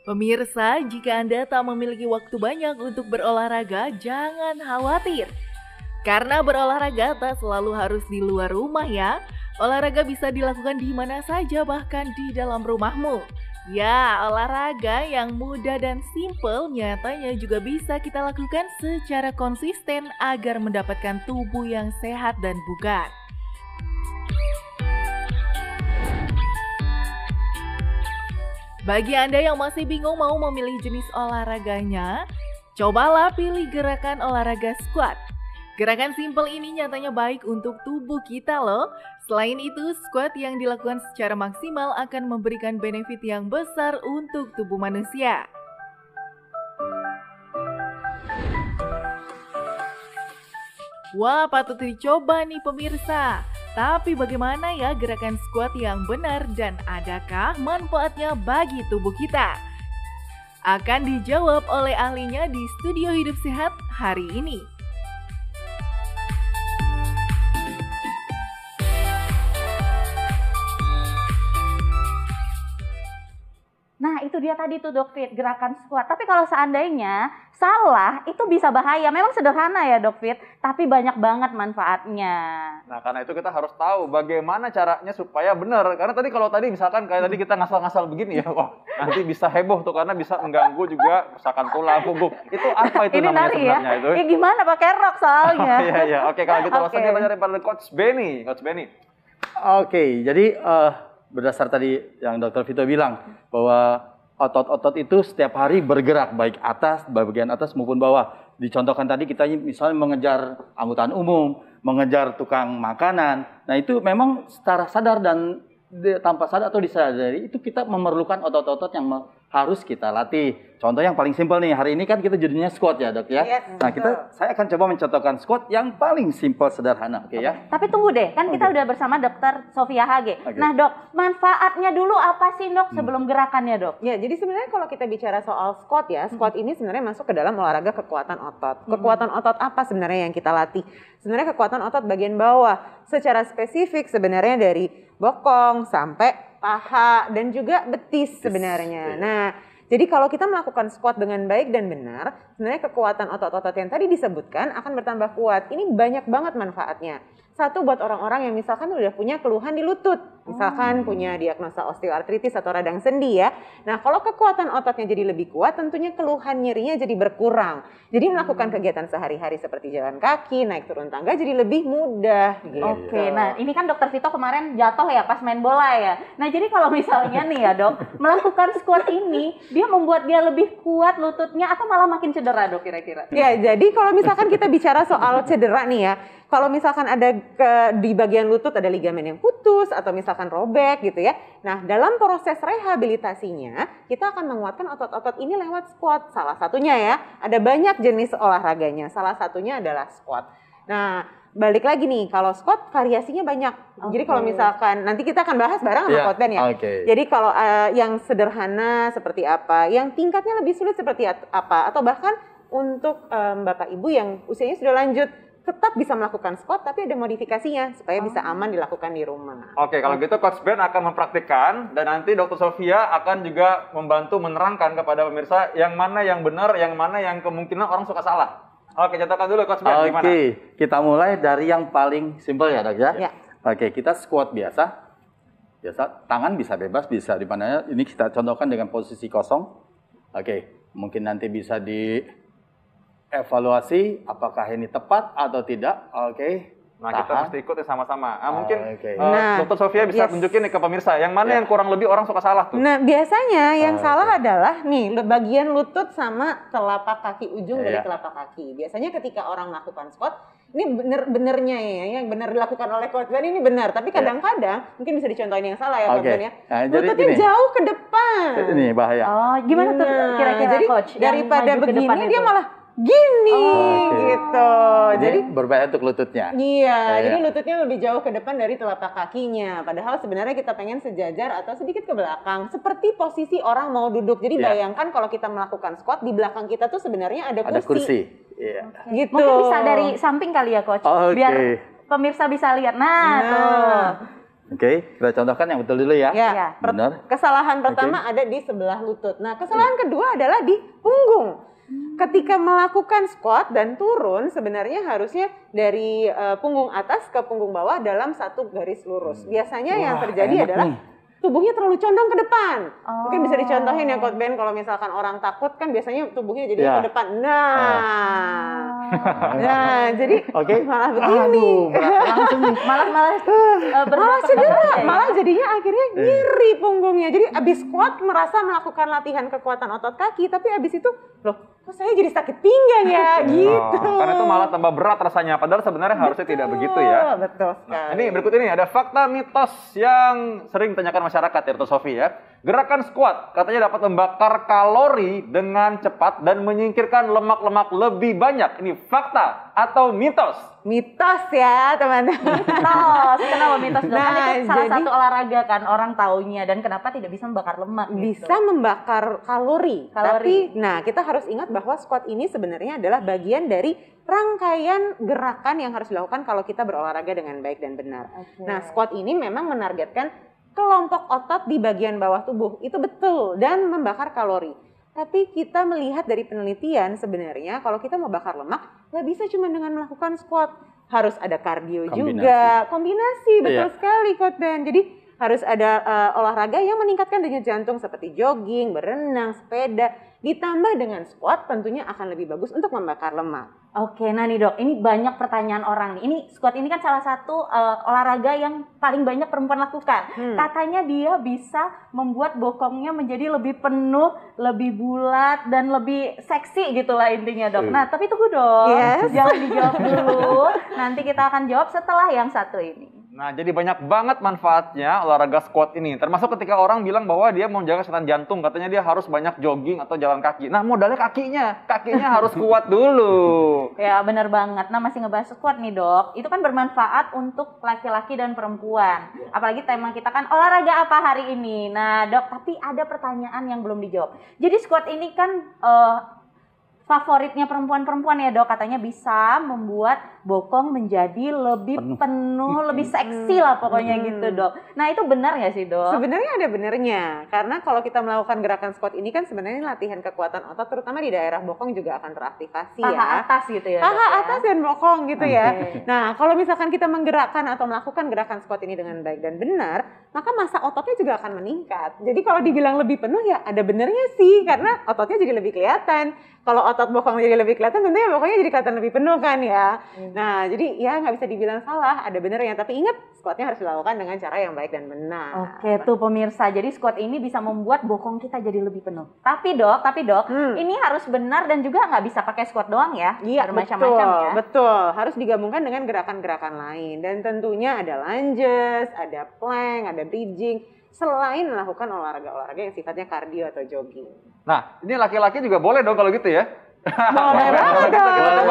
Pemirsa, jika Anda tak memiliki waktu banyak untuk berolahraga, jangan khawatir. Karena berolahraga tak selalu harus di luar rumah ya. Olahraga bisa dilakukan di mana saja, bahkan di dalam rumahmu. Ya, olahraga yang mudah dan simple nyatanya juga bisa kita lakukan secara konsisten agar mendapatkan tubuh yang sehat dan bugar. Bagi Anda yang masih bingung mau memilih jenis olahraganya, cobalah pilih gerakan olahraga squat. Gerakan simple ini nyatanya baik untuk tubuh kita loh. Selain itu, squat yang dilakukan secara maksimal akan memberikan benefit yang besar untuk tubuh manusia. Wah, patut dicoba nih pemirsa. Tapi bagaimana ya gerakan squat yang benar dan adakah manfaatnya bagi tubuh kita? Akan dijawab oleh ahlinya di Studio Hidup Sehat hari ini. Nah, itu dia tadi tuh Dok Fit, gerakan squat. Tapi kalau seandainya salah, itu bisa bahaya. Memang sederhana ya Dok Fit, tapi banyak banget manfaatnya. Nah, karena itu kita harus tahu bagaimana caranya supaya benar. Karena kalau tadi misalkan kayak tadi kita ngasal-ngasal begini ya, wah nanti bisa heboh tuh karena bisa mengganggu juga misalkan tulang punggung. Itu apa itu Ini namanya nari ya? sebenarnya itu? Ya gimana pakai rok soalnya. Oh, iya. Oke, kalau gitu Oke. langsung kita cari pada Coach Benny. Coach Benny. Oke, jadi berdasar tadi yang Dr. Vito bilang bahwa otot-otot itu setiap hari bergerak baik bagian atas maupun bawah. Dicontohkan tadi kita misalnya mengejar angkutan umum, mengejar tukang makanan. Nah, itu memang secara sadar dan tanpa sadar atau disadari itu kita memerlukan otot-otot yang harus kita latih. Contoh yang paling simpel nih, hari ini kan kita judulnya squat ya Dok ya. Yes, nah, saya akan coba mencontohkan squat yang paling simpel sederhana, oke ya. Tapi tunggu deh, kan kita udah bersama Dr. Sofia Hage. Oke. Nah Dok, manfaatnya dulu apa sih Dok sebelum gerakannya Dok? Ya, jadi sebenarnya kalau kita bicara soal squat ya, squat ini sebenarnya masuk ke dalam olahraga kekuatan otot. Kekuatan otot apa sebenarnya yang kita latih? Sebenarnya kekuatan otot bagian bawah. Secara spesifik sebenarnya dari bokong sampai paha dan juga betis sebenarnya. Nah, jadi kalau kita melakukan squat dengan baik dan benar, sebenarnya kekuatan otot-otot yang tadi disebutkan akan bertambah kuat. Ini banyak banget manfaatnya. Satu, buat orang-orang yang misalkan udah punya keluhan di lutut. Misalkan punya diagnosa osteoartritis atau radang sendi ya. Nah, kalau kekuatan ototnya jadi lebih kuat, tentunya keluhan nyerinya jadi berkurang. Jadi melakukan kegiatan sehari-hari seperti jalan kaki, naik turun tangga jadi lebih mudah gitu. Oke, nah ini kan Dokter Vito kemarin jatuh ya pas main bola ya. Nah jadi kalau misalnya nih ya Dok, melakukan squat ini, dia membuat dia lebih kuat lututnya atau malah makin cedera Dok kira-kira? Ya, jadi kalau misalkan kita bicara soal cedera nih ya, kalau misalkan ada di bagian lutut ada ligamen yang putus atau misalkan robek gitu ya. Nah, dalam proses rehabilitasinya, kita akan menguatkan otot-otot ini lewat squat. Salah satunya ya, ada banyak jenis olahraganya. Salah satunya adalah squat. Nah, balik lagi nih, kalau squat variasinya banyak. Jadi kalau misalkan, nanti kita akan bahas bareng sama Coach Ben ya. Jadi kalau yang sederhana seperti apa, yang tingkatnya lebih sulit seperti apa, atau bahkan untuk Bapak Ibu yang usianya sudah lanjut, tetap bisa melakukan squat tapi ada modifikasinya supaya bisa aman dilakukan di rumah. Oke, kalau gitu Coach Ben akan mempraktikkan dan nanti Dr. Sofia akan juga membantu menerangkan kepada pemirsa yang mana yang benar, yang mana yang kemungkinan orang suka salah. Oke, contohkan dulu Coach Ben gimana? Oke, kita mulai dari yang paling simpel ya Dok ya. Oke, kita squat biasa. Tangan bisa bebas, bisa di mana. Ini kita contohkan dengan posisi kosong. Oke, mungkin nanti bisa evaluasi apakah ini tepat atau tidak. Oke. Nah, kita mesti ikut ya sama-sama. Mungkin Nah, Dr. Sofia bisa tunjukin nih ke pemirsa yang mana yang kurang lebih orang suka salah tuh. Nah, biasanya yang salah adalah nih bagian lutut sama telapak kaki, ujung dari telapak kaki. Biasanya ketika orang melakukan squat, ini benernya ya, yang benar dilakukan oleh Coach Ben ini benar. Tapi kadang-kadang mungkin bisa dicontohin yang salah ya Coach Ben ya. Nah, lututnya jauh ke depan. Ini bahaya. Oh, gimana tuh kira-kira jadi Coach? daripada begini dia malah gini gitu. Jadi berbahaya untuk lututnya. Iya, jadi lututnya lebih jauh ke depan dari telapak kakinya. Padahal sebenarnya kita pengen sejajar atau sedikit ke belakang. Seperti posisi orang mau duduk. Jadi bayangkan kalau kita melakukan squat, di belakang kita tuh sebenarnya ada kursi. Ada kursi. Iya. Gitu. Mungkin bisa dari samping kali ya Coach. Biar pemirsa bisa lihat. Nah. Tuh. Oke, kita contohkan yang betul dulu ya. Ya, Benar. kesalahan pertama ada di sebelah lutut. Nah, kesalahan kedua adalah di punggung. Ketika melakukan squat dan turun, sebenarnya harusnya dari punggung atas ke punggung bawah dalam satu garis lurus. Biasanya yang terjadi enak adalah nih. tubuhnya terlalu condong ke depan. Mungkin bisa dicontohin ya Coach Ben, kalau misalkan orang takut kan biasanya tubuhnya jadi ke depan. Nah, jadi malah begini. Langsung nih. Malah cedera, malah jadinya akhirnya nyeri punggungnya. Jadi abis squat merasa melakukan latihan kekuatan otot kaki, tapi abis itu loh, kok saya jadi sakit pinggang ya gitu. Karena itu malah tambah berat rasanya, padahal sebenarnya harusnya tidak begitu ya. Betul sekali. Nah, ini berikut ini ada fakta mitos yang sering ditanyakan masyarakat ya, Dr. Sofi ya. Gerakan squat katanya dapat membakar kalori dengan cepat dan menyingkirkan lemak-lemak lebih banyak. Ini fakta atau mitos? Mitos ya teman-teman. Mitos, kenapa mitos dok? Kan itu salah jadi- satu olahraga kan orang taunya, dan kenapa tidak bisa membakar lemak? gitu? Bisa membakar kalori. Kalori. Tapi nah kita harus ingat bahwa squat ini sebenarnya adalah bagian dari rangkaian gerakan yang harus dilakukan kalau kita berolahraga dengan baik dan benar. Oke. Nah, squat ini memang menargetkan kelompok otot di bagian bawah tubuh. Itu betul, dan membakar kalori. Tapi kita melihat dari penelitian sebenarnya kalau kita mau bakar lemak, nggak bisa cuma dengan melakukan squat. Harus ada kardio juga. Kombinasi, betul sekali Coach Ben. Jadi harus ada olahraga yang meningkatkan denyut jantung seperti jogging, berenang, sepeda. Ditambah dengan squat tentunya akan lebih bagus untuk membakar lemak. Oke, nah nih dok, ini banyak pertanyaan orang nih. Ini squat ini kan salah satu olahraga yang paling banyak perempuan lakukan. Katanya dia bisa membuat bokongnya menjadi lebih penuh, lebih bulat, dan lebih seksi gitulah intinya dok. Nah, tapi tunggu dong, jangan dijawab dulu. Nanti kita akan jawab setelah yang satu ini. Nah, jadi banyak banget manfaatnya olahraga squat ini. Termasuk ketika orang bilang bahwa dia mau menjaga kesehatan jantung, katanya dia harus banyak jogging atau jalan kaki. Nah, modalnya kakinya harus kuat dulu. Ya benar banget. Nah masih ngebahas squat nih dok. Itu kan bermanfaat untuk laki-laki dan perempuan. Apalagi tema kita kan olahraga apa hari ini. Nah dok, tapi ada pertanyaan yang belum dijawab. Jadi squat ini kan favoritnya perempuan-perempuan ya dok. Katanya bisa membuat bokong menjadi lebih penuh, lebih seksi lah pokoknya gitu dok. Nah itu benar nggak sih dok? Sebenarnya ada benernya, karena kalau kita melakukan gerakan squat ini kan sebenarnya latihan kekuatan otot, terutama di daerah bokong juga akan teraktivasi Paha atas gitu ya dok, paha ya? atas dan bokong gitu ya. Nah kalau misalkan kita menggerakkan atau melakukan gerakan squat ini dengan baik dan benar, maka massa ototnya juga akan meningkat. Jadi kalau dibilang lebih penuh ya ada benernya sih, karena ototnya jadi lebih kelihatan. Kalau otot bokong jadi lebih kelihatan, tentunya bokongnya jadi kelihatan lebih penuh kan ya. Nah, jadi ya nggak bisa dibilang salah, ada benernya. Tapi ingat, squatnya harus dilakukan dengan cara yang baik dan benar. Oke, tuh pemirsa. Jadi squat ini bisa membuat bokong kita jadi lebih penuh. Tapi dok, ini harus benar dan juga nggak bisa pakai squat doang ya. Iya, bermacam-macam ya. Betul. Harus digabungkan dengan gerakan-gerakan lain. Dan tentunya ada lunges, ada plank, ada bridging. Selain melakukan olahraga-olahraga yang sifatnya kardio atau jogging. Nah, ini laki-laki juga boleh dong kalau gitu ya. Boleh banget dong.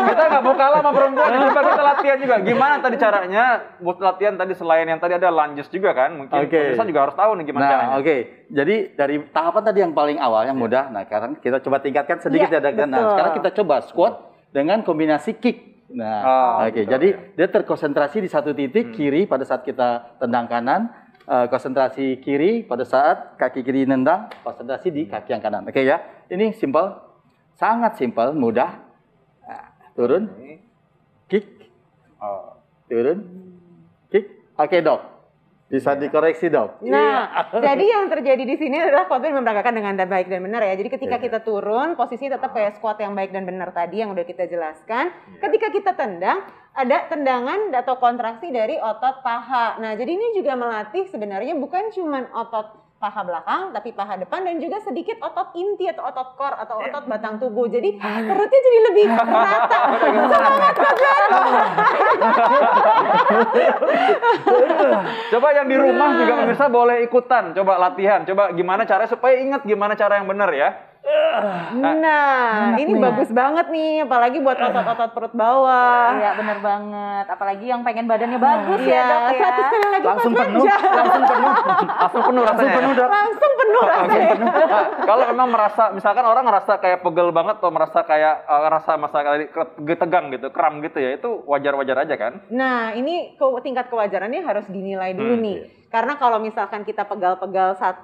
Kita nggak mau kalah sama perempuan, coba kita latihan juga. Gimana tadi caranya buat latihan tadi, selain yang tadi ada lunges juga kan? Mungkin pemirsa juga harus tahu nih gimana caranya. Jadi dari tahapan tadi yang paling awal yang mudah, nah sekarang kita coba tingkatkan sedikit ya Dok. Nah, sekarang kita coba squat dengan kombinasi kick. Nah, jadi dia terkonsentrasi di satu titik kiri pada saat kita tendang kanan, konsentrasi kiri pada saat kaki kiri nendang, konsentrasi di kaki yang kanan. Oke ya, ini simple. Sangat simpel, mudah. Nah, turun, kick, turun, kick. Oke dok, bisa dikoreksi dok. Nah, jadi yang terjadi di sini adalah Coach Ben memperagakan dengan baik dan benar ya. Jadi ketika kita turun, posisi tetap kayak squat yang baik dan benar tadi yang udah kita jelaskan. Ketika kita tendang, ada tendangan atau kontraksi dari otot paha. Nah, jadi ini juga melatih sebenarnya bukan cuma otot paha belakang, tapi paha depan dan juga sedikit otot inti atau otot core atau otot batang tubuh. Jadi perutnya jadi lebih rata. Semangat Coach Ben. Coba yang di rumah juga pemirsa boleh ikutan, coba latihan. Coba gimana caranya supaya ingat gimana cara yang benar ya. Nah, ini bagus banget nih, apalagi buat otot-otot perut bawah. Iya benar banget. Apalagi yang pengen badannya bagus ya dok ya. Satu sekali lagi Langsung Coach Ben. penuh, langsung penuh. Langsung penuh rasanya. Langsung penuh dok. Langsung penuh rasanya. Kalau memang merasa, misalkan orang ngerasa kayak pegel banget atau merasa kayak ngerasa tegang gitu, kram gitu ya, itu wajar-wajar aja kan? Nah, ini tingkat kewajarannya harus dinilai dulu nih. Karena kalau misalkan kita pegal-pegal 1-2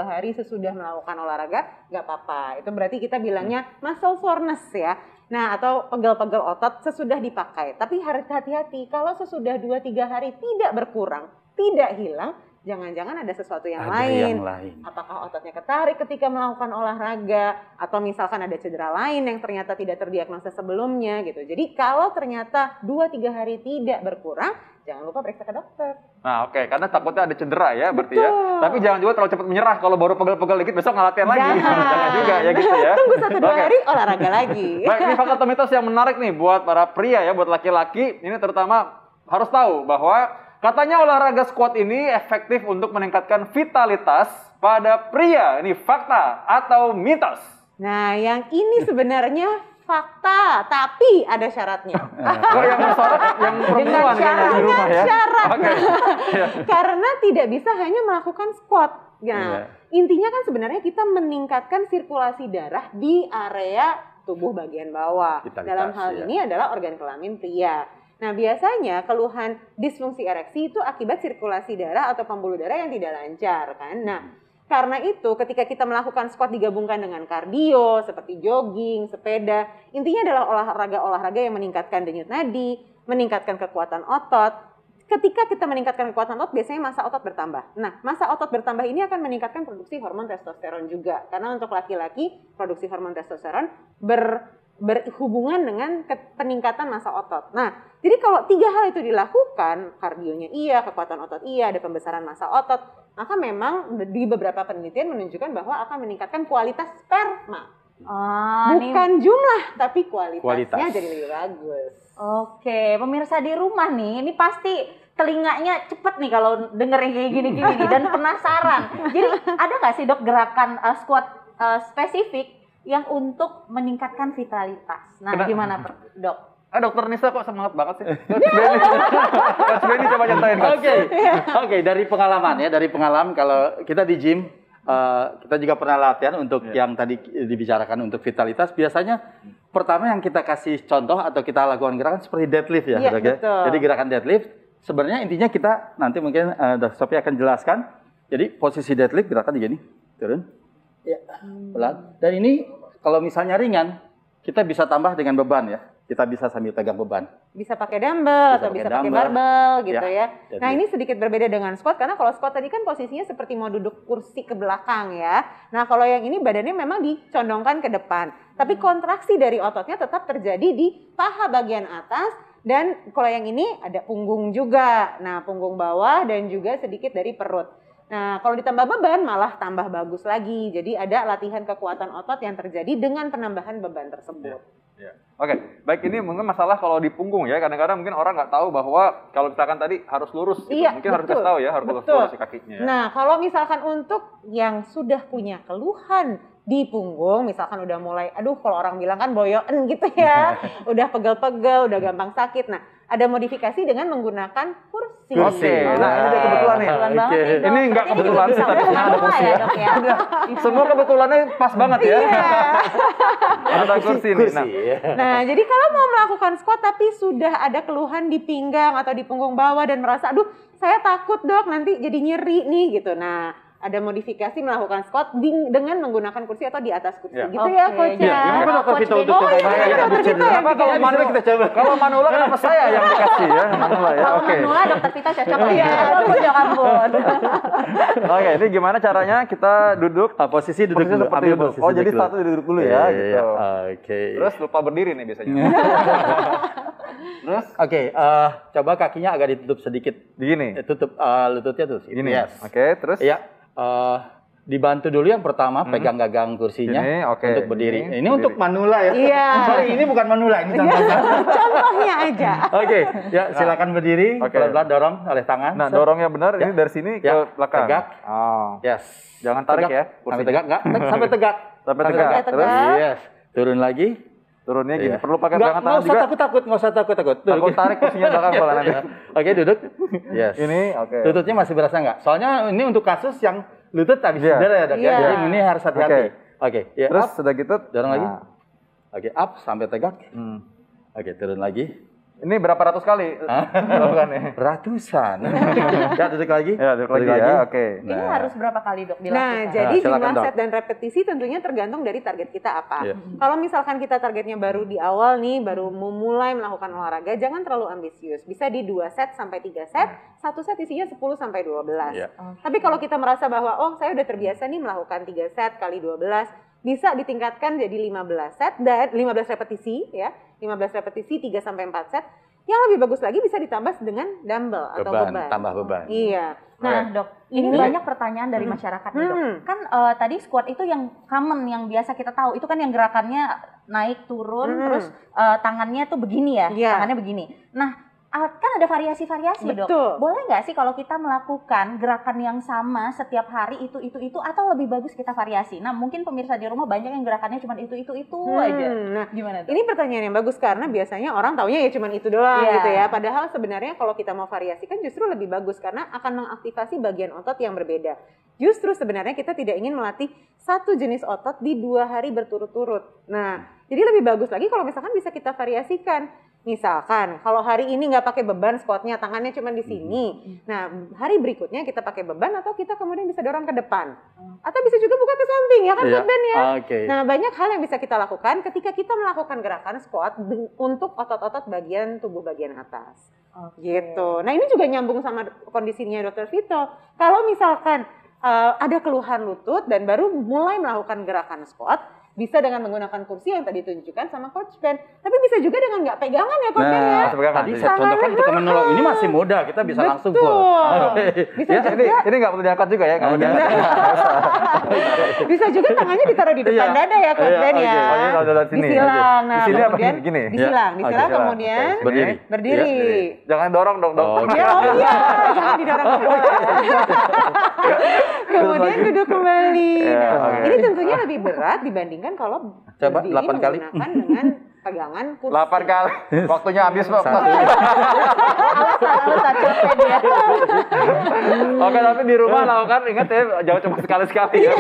hari sesudah melakukan olahraga, nggak apa-apa. Itu berarti kita bilangnya muscle soreness ya. Nah, atau pegal-pegal otot sesudah dipakai. Tapi harus hati-hati, kalau sesudah 2-3 hari tidak berkurang, tidak hilang, jangan-jangan ada sesuatu yang lain. Apakah ototnya ketarik ketika melakukan olahraga, atau misalkan ada cedera lain yang ternyata tidak terdiagnosa sebelumnya gitu. Jadi kalau ternyata 2-3 hari tidak berkurang, jangan lupa periksa ke dokter. Nah oke, karena takutnya ada cedera ya berarti ya. Tapi jangan juga terlalu cepat menyerah, kalau baru pegel-pegel dikit besok nggak latihan lagi. Jangan juga ya gitu ya. Tunggu 1-2 hari olahraga lagi. Baik, ini fakta atau mitos yang menarik nih buat para pria ya, buat laki-laki. Ini terutama harus tahu bahwa katanya olahraga squat ini efektif untuk meningkatkan vitalitas pada pria. Ini fakta atau mitos? Nah, yang ini sebenarnya fakta, tapi ada syaratnya. Kok yang syarat yang perempuan kayaknya di rumah ya? Syarat. Oke. Karena tidak bisa hanya melakukan squat. Nah, intinya kan sebenarnya kita meningkatkan sirkulasi darah di area tubuh bagian bawah. Vitalitas, Dalam hal ini adalah organ kelamin pria. Nah, biasanya keluhan disfungsi ereksi itu akibat sirkulasi darah atau pembuluh darah yang tidak lancar kan. Nah, karena itu ketika kita melakukan squat digabungkan dengan kardio seperti jogging, sepeda, intinya adalah olahraga-olahraga yang meningkatkan denyut nadi, meningkatkan kekuatan otot. Ketika kita meningkatkan kekuatan otot, biasanya massa otot bertambah. Nah, massa otot bertambah ini akan meningkatkan produksi hormon testosteron juga. Karena untuk laki-laki, produksi hormon testosteron berhubungan dengan peningkatan massa otot. Nah, jadi kalau 3 hal itu dilakukan, kardionya iya, kekuatan otot iya, ada pembesaran massa otot, maka memang di beberapa penelitian menunjukkan bahwa akan meningkatkan kualitas sperma. Bukan jumlah, tapi kualitasnya jadi lebih bagus. Oke, pemirsa di rumah nih, ini pasti telinganya cepet nih kalau dengerin kayak gini-gini nih, dan penasaran. Jadi ada nggak sih dok gerakan squat spesifik yang untuk meningkatkan vitalitas? Nah, gimana dok? Dokter Nisa kok semangat banget sih? Coach Benny coba nyatain. Oke, dari pengalaman kalau kita di gym, kita juga pernah latihan untuk yang tadi dibicarakan untuk vitalitas. Biasanya pertama yang kita kasih contoh atau kita lakukan gerakan seperti deadlift ya. Betul. Jadi gerakan deadlift sebenarnya intinya kita nanti mungkin Dr. Sophie akan jelaskan. Jadi posisi deadlift gerakan begini, turun, ya, pelan. Dan ini kalau misalnya ringan, kita bisa tambah dengan beban ya. Kita bisa sambil pegang beban. Bisa pakai dumbbell atau bisa pakai barbel gitu ya. Jadi, nah, ini sedikit berbeda dengan squat karena kalau squat tadi kan posisinya seperti mau duduk kursi ke belakang ya. Nah, kalau yang ini badannya memang dicondongkan ke depan. Tapi kontraksi dari ototnya tetap terjadi di paha bagian atas, dan kalau yang ini ada punggung juga. Nah, punggung bawah dan juga sedikit dari perut. Nah, kalau ditambah beban malah tambah bagus lagi. Jadi ada latihan kekuatan otot yang terjadi dengan penambahan beban tersebut. Oke, baik, ini mungkin masalah kalau di punggung ya. Kadang-kadang mungkin orang nggak tahu bahwa kalau misalkan tadi harus lurus gitu. Mungkin harus kasih tahu ya, harus lurus si kakinya. Nah, kalau misalkan untuk yang sudah punya keluhan di punggung, misalkan udah mulai, aduh kalau orang bilang kan boyoen gitu ya, udah pegel-pegel, udah gampang sakit. Nah, ada modifikasi dengan menggunakan kursi. Nah, ini dia kebetulan nih. Ini nggak kebetulan sih, tapi ada kursi ya. Semua kebetulannya pas banget ya. Ada kursi nih. Nah, jadi kalau mau melakukan squat tapi sudah ada keluhan di pinggang atau di punggung bawah dan merasa, aduh saya takut dok nanti jadi nyeri nih gitu. Nah, ada modifikasi melakukan squat dengan menggunakan kursi atau di atas kursi gitu ya coach ya. Kenapa dokter Vito untuk coba? Kenapa kalau Manula kita coba? Kalau Manula kenapa saya yang dikasih ya? Manula ya. Oke. Manula dokter Vito cocok ya. Ampun. Oke, ini gimana caranya kita duduk? Posisi duduk dulu. Seperti itu. Oh, jadi satu duduk dulu ya gitu. Oke. Terus lupa berdiri nih biasanya. Terus coba kakinya agak ditutup sedikit. Begini. Tutup lututnya tuh. Gini. Yes. Oke, terus? Iya. Dibantu dulu yang pertama pegang gagang kursinya untuk berdiri. Ini untuk Manula ya. Iya. Sorry, ini bukan Manula, ini contohnya. Contohnya aja. Oke, ya silakan berdiri. Pelan-pelan dorong oleh tangan. Nah, dorongnya benar ini dari sini ke belakang. Tegak. Oh. Yes. Jangan tarik ya. Sampai tegak enggak? Sampai tegak. Sampai tegak. Terus? Yes. Turun lagi. Turunnya gini. Perlu pakai pegangan tangan juga. Nggak usah takut. Takut tarik kursinya belakang kalau nanti. Oke, duduk. Yes. Ini oke. Lututnya masih berasa nggak? Soalnya ini untuk kasus yang lutut habis Iya. cedera ya dok ya. Iya. Jadi ini harus hati-hati. Oke, ya, Terus up, sudah gitu dorong lagi. nah. Oke, up sampai tegak. Hmm. Oke, turun lagi. Ini berapa ratus kali lakukannya? Ratusan. Ya, duduk lagi. Ya, duduk lagi ya. Oke. Ini harus berapa kali dok dilakukan? Nah, jadi silakan, jumlah Dok. set dan repetisi tentunya tergantung dari target kita apa. Iya. Kalau misalkan kita targetnya baru di awal nih, baru memulai melakukan olahraga, jangan terlalu ambisius. Bisa di 2 set sampai 3 set, satu set isinya 10 sampai 12. Iya. Tapi kalau kita merasa bahwa oh, saya udah terbiasa nih melakukan 3 set kali 12, bisa ditingkatkan jadi 15 set dan 15 repetisi ya. 15 repetisi 3 sampai 4 set. Yang lebih bagus lagi bisa ditambah dengan dumbbell atau beban. Tambah beban. Iya. Nah dok, ini banyak pertanyaan dari masyarakat nih dok. Kan tadi squat itu yang common, yang biasa kita tahu. Itu kan yang gerakannya naik turun, terus tangannya tuh begini ya, Iya. tangannya begini. Nah kan ada variasi-variasi dok. Betul. Boleh nggak sih kalau kita melakukan gerakan yang sama setiap hari itu atau lebih bagus kita variasi? Nah mungkin pemirsa di rumah banyak yang gerakannya cuma itu aja. Nah, Gimana dok? ini pertanyaan yang bagus karena biasanya orang taunya ya cuma itu doang Iya. gitu ya. Padahal sebenarnya kalau kita mau variasikan justru lebih bagus karena akan mengaktifasi bagian otot yang berbeda. Justru sebenarnya kita tidak ingin melatih satu jenis otot di 2 hari berturut-turut. Nah, jadi lebih bagus lagi kalau misalkan bisa kita variasikan. Misalkan kalau hari ini nggak pakai beban squatnya, tangannya cuma di sini. Nah, hari berikutnya kita pakai beban atau kita kemudian bisa dorong ke depan. Atau bisa juga buka ke samping ya kan Iya. Ben ya. Oke. Nah, banyak hal yang bisa kita lakukan ketika kita melakukan gerakan squat untuk otot-otot bagian tubuh bagian atas. Gitu. Nah, ini juga nyambung sama kondisinya Dr. Vito. Kalau misalkan ada keluhan lutut dan baru mulai melakukan gerakan squat, bisa dengan menggunakan kursi yang tadi ditunjukkan sama Coach Ben. Tapi bisa juga dengan nggak pegangan ya Coach Ben ya. Masih pegangan. Tadi saya contohkan untuk menolong. Ini masih muda, kita bisa langsung full. Betul. Bisa Ya, juga. ini nggak perlu diangkat juga ya. Nggak perlu diangkat. Bisa juga tangannya ditaruh di depan Iya. dada ya Coach Iya, Ben oke. ya. Oh, ini kalau dari sini. Disilang. Nah, Di sini apa kemudian gini? disilang, Ya. disilang Oke. kemudian Oke. Berdiri. berdiri. Jangan dorong dong, dok. Oh, oke. Ya, oh iya, jangan didorong ke bawah. Kemudian duduk kembali. Ya, Nah, oke. ini tentunya lebih berat dibandingkan kalau Coba, berdiri 8 kali. menggunakan dengan pegangan kursi. 8 kali. Waktunya habis, Pak. Alasan capek dia. Oke, tapi di rumah lakukan, ingat ya, jangan cuma sekali-sekali ya.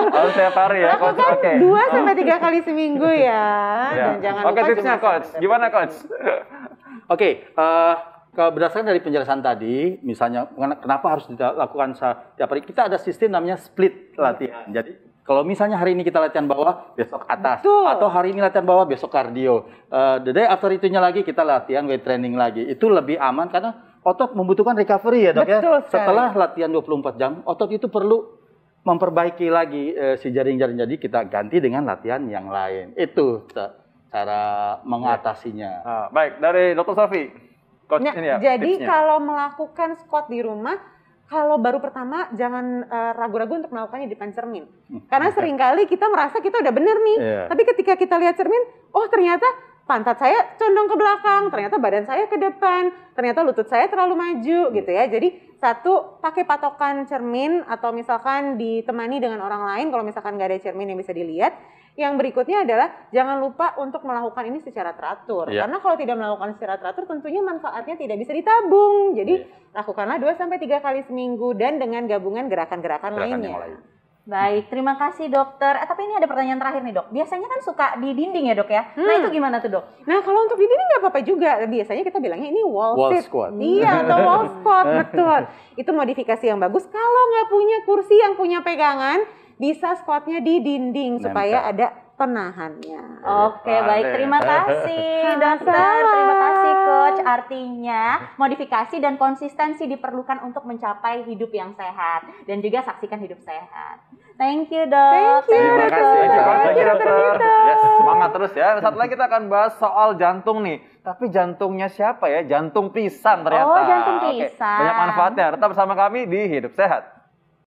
Harus setiap hari ya, Coach. Lakukan Oke. 2 sampai 3 kali seminggu ya. Ya. Dan jangan Oke, lupa tipsnya, cuma Coach. Gimana, Coach? Oke, berdasarkan dari penjelasan tadi, misalnya kenapa harus dilakukan setiap hari, kita ada sistem namanya split latihan. Jadi kalau misalnya hari ini kita latihan bawah, besok atas. Betul. Atau hari ini latihan bawah, besok kardio. The day after itunya lagi kita latihan weight training lagi. Itu lebih aman karena otot membutuhkan recovery ya dok ya. Betul sekali. Setelah latihan 24 jam, otot itu perlu memperbaiki lagi si jaring-jaring. Jadi kita ganti dengan latihan yang lain. Itu cara mengatasinya. Baik, dari Dr. Sofi. Coach Nah, ini ya. jadi tipsnya. kalau melakukan squat di rumah, kalau baru pertama jangan ragu-ragu untuk melakukannya di depan cermin. Karena seringkali kita merasa kita udah bener nih. Iya. Tapi ketika kita lihat cermin, oh ternyata pantat saya condong ke belakang, ternyata badan saya ke depan, ternyata lutut saya terlalu maju gitu ya. Jadi satu, pakai patokan cermin atau misalkan ditemani dengan orang lain kalau misalkan nggak ada cermin yang bisa dilihat. Yang berikutnya adalah jangan lupa untuk melakukan ini secara teratur. Iya. Karena kalau tidak melakukan secara teratur tentunya manfaatnya tidak bisa ditabung. Jadi lakukanlah 2 sampai 3 kali seminggu dan dengan gabungan gerakan-gerakan lainnya. yang lain. Baik, terima kasih dokter. Tapi ini ada pertanyaan terakhir nih dok. Biasanya kan suka di dinding ya dok ya. Nah itu gimana tuh dok? Nah kalau untuk di sini nggak apa-apa juga. Biasanya kita bilangnya ini wall sit. Squat. Iya atau wall squat, betul. Itu modifikasi yang bagus. Kalau nggak punya kursi yang punya pegangan, bisa squatnya di dinding supaya ada penahannya. Oke, baik. Terima kasih dokter. Terima kasih coach. Artinya modifikasi dan konsistensi diperlukan untuk mencapai hidup yang sehat dan juga saksikan hidup sehat. Thank you dok. Thank you, Terima Dr. kasih. Thank you, Dr. Vito. Yes, semangat terus ya. Saat lagi kita akan bahas soal jantung nih. Tapi jantungnya siapa ya? Jantung pisang ternyata. Oh, jantung Oke, pisang. banyak manfaatnya. Tetap bersama kami di Hidup Sehat.